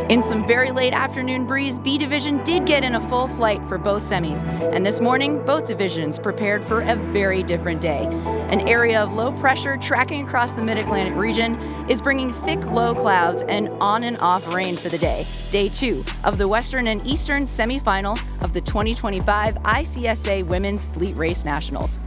In some very late afternoon breeze, B Division did get in a full flight for both semis, and this morning, both divisions prepared for a very different day. An area of low pressure tracking across the Mid-Atlantic region is bringing thick low clouds and on and off rain for the day. Day 2 of the Western and Eastern semifinal of the 2025 ICSA Women's Fleet Race Nationals.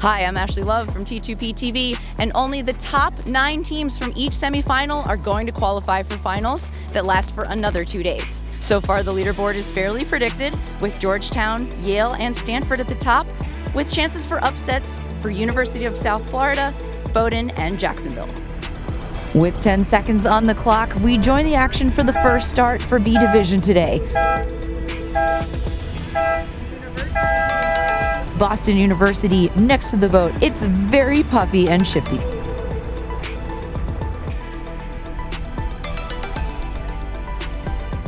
Hi, I'm Ashley Love from T2P TV, and only the top 9 teams from each semifinal are going to qualify for finals that last for another 2 days. So far, the leaderboard is fairly predicted, with Georgetown, Yale, and Stanford at the top, with chances for upsets for University of South Florida, Bowdoin, and Jacksonville. With 10 seconds on the clock, we join the action for the first start for B Division today. Boston University next to the boat. It's very puffy and shifty.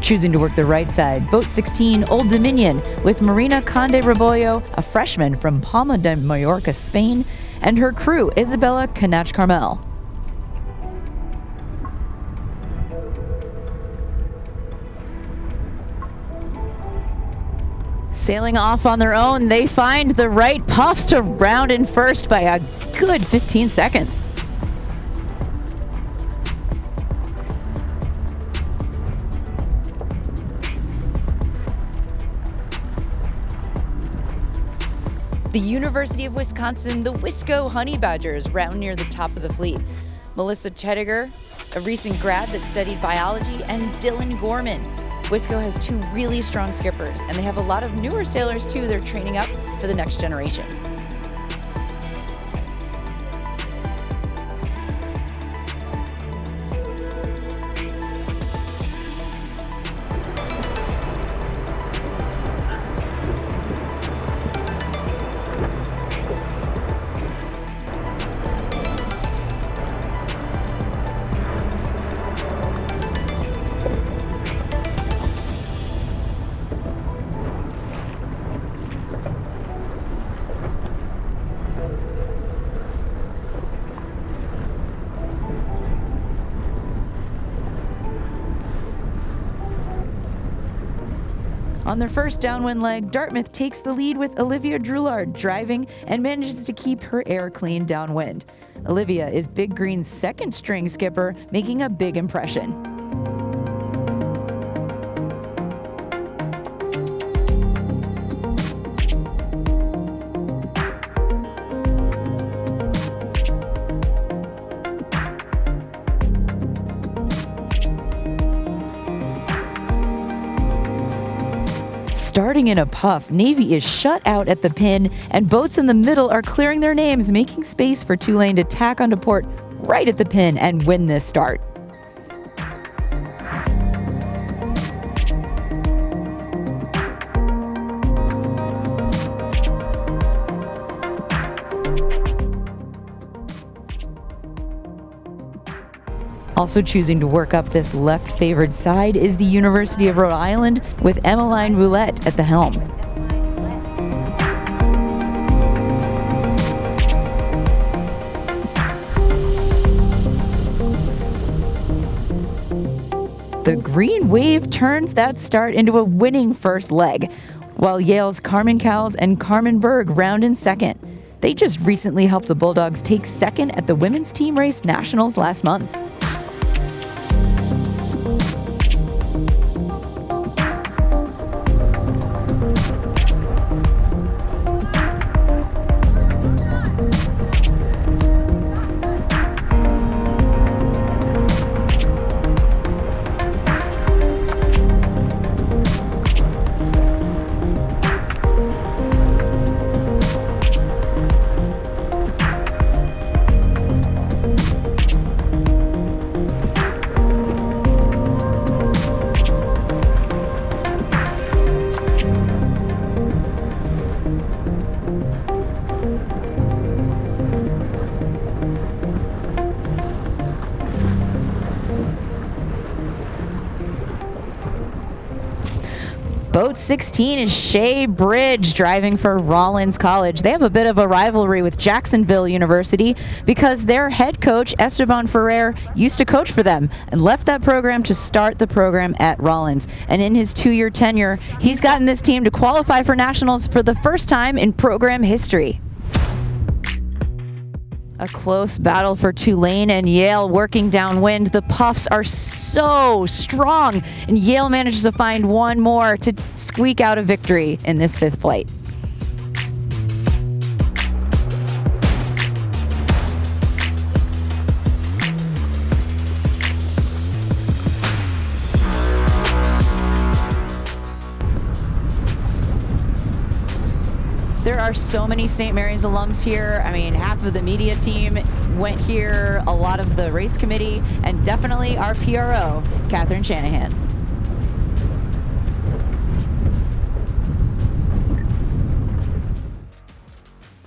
Choosing to work the right side, boat 16, Old Dominion, with Marina Conde Rebollo, a freshman from Palma de Mallorca, Spain, and her crew, Isabella Canach Carmel. Sailing off on their own, they find the right puffs to round in first by a good 15 seconds. The University of Wisconsin, the Wisco Honey Badgers, round near the top of the fleet. Melissa Chediger, a recent grad that studied biology, and Dylan Gorman. Wisco has 2 really strong skippers, and they have a lot of newer sailors too they're training up for the next generation. On their first downwind leg, Dartmouth takes the lead with Olivia Droulard driving and manages to keep her air clean downwind. Olivia is Big Green's second string skipper, making a big impression. Starting in a puff, Navy is shut out at the pin, and boats in the middle are clearing their names, making space for Tulane to tack onto port right at the pin and win this start. Also choosing to work up this left-favored side is the University of Rhode Island, with Emmeline Roulette at the helm. The green wave turns that start into a winning first leg, while Yale's Carmen Cowles and Carmen Berg round in second. They just recently helped the Bulldogs take second at the Women's Team Race Nationals last month. Boat 16 is Shea Bridge driving for Rollins College. They have a bit of a rivalry with Jacksonville University because their head coach, Esteban Ferrer, used to coach for them and left that program to start the program at Rollins. And in his 2-year tenure, he's gotten this team to qualify for nationals for the first time in program history. A close battle for Tulane and Yale working downwind. The Puffs are so strong, and Yale manages to find one more to squeak out a victory in this 5th flight. There are so many St. Mary's alums here. I mean, half of the media team went here, a lot of the race committee, and definitely our PRO, Catherine Shanahan.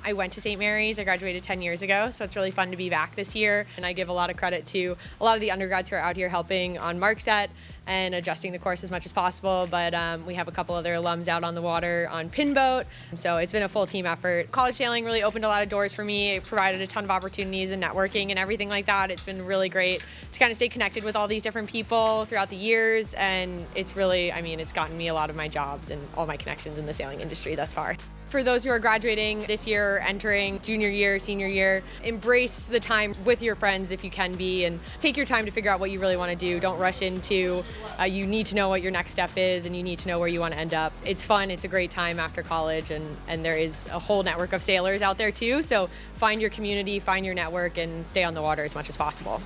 I went to St. Mary's. I graduated 10 years ago, so it's really fun to be back this year. And I give a lot of credit to a lot of the undergrads who are out here helping on MarkSet and adjusting the course as much as possible. But we have a couple other alums out on the water on Pinboat. So it's been a full team effort. College sailing really opened a lot of doors for me. It provided a ton of opportunities and networking and everything like that. It's been really great to kind of stay connected with all these different people throughout the years. And it's really, I mean, it's gotten me a lot of my jobs and all my connections in the sailing industry thus far. For those who are graduating this year, entering junior year, senior year, embrace the time with your friends if you can be, and take your time to figure out what you really want to do. Don't rush into, you need to know what your next step is and you need to know where you want to end up. It's fun, it's a great time after college, and there is a whole network of sailors out there too, so find your community, find your network, and stay on the water as much as possible.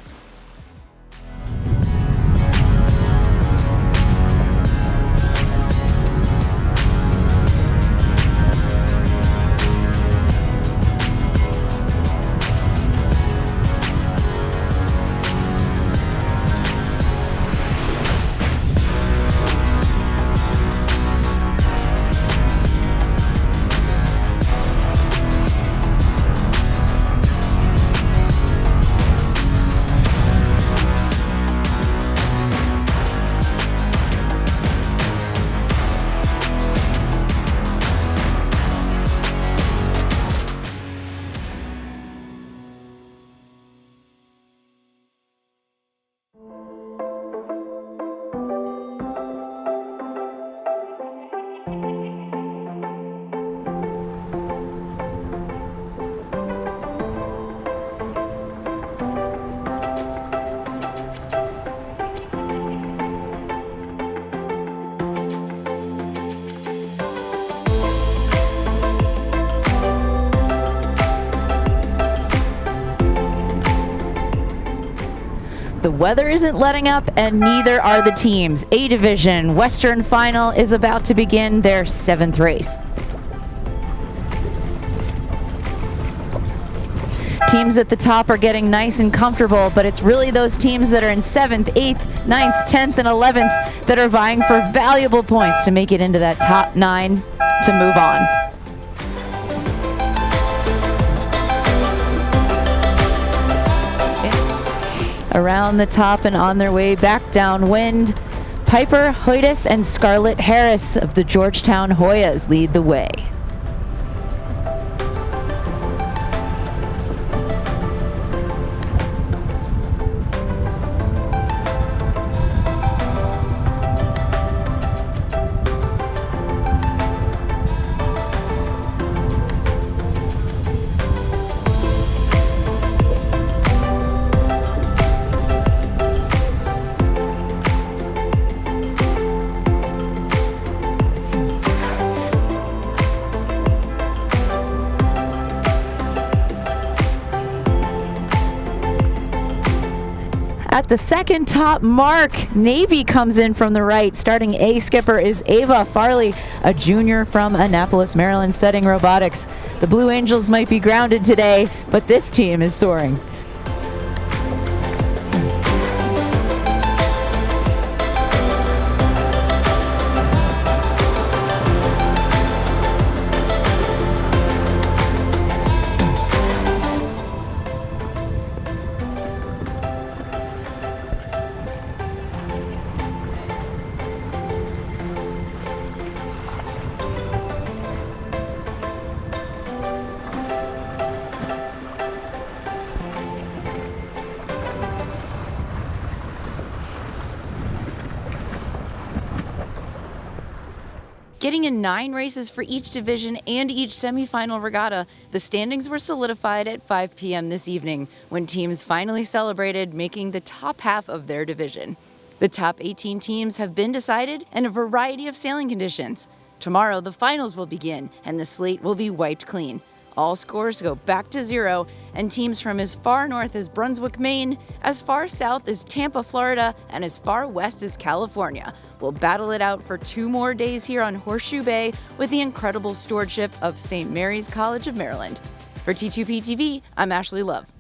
The weather isn't letting up, and neither are the teams. A Division Western Final is about to begin their 7th race. Teams at the top are getting nice and comfortable, but it's really those teams that are in 7th, 8th, 9th, 10th, and 11th that are vying for valuable points to make it into that top 9 to move on. Around the top and on their way back downwind, Piper Hoytis and Scarlett Harris of the Georgetown Hoyas lead the way. At the second top mark, Navy comes in from the right. Starting A skipper is Ava Farley, a junior from Annapolis, Maryland, studying robotics. The Blue Angels might be grounded today, but this team is soaring. Getting in 9 races for each division and each semifinal regatta, the standings were solidified at 5 p.m. this evening when teams finally celebrated making the top half of their division. The top 18 teams have been decided in a variety of sailing conditions. Tomorrow, the finals will begin and the slate will be wiped clean. All scores go back to 0, and teams from as far north as Brunswick, Maine, as far south as Tampa, Florida, and as far west as California will battle it out for 2 more days here on Horseshoe Bay with the incredible stewardship of St. Mary's College of Maryland. For T2P TV, I'm Ashley Love.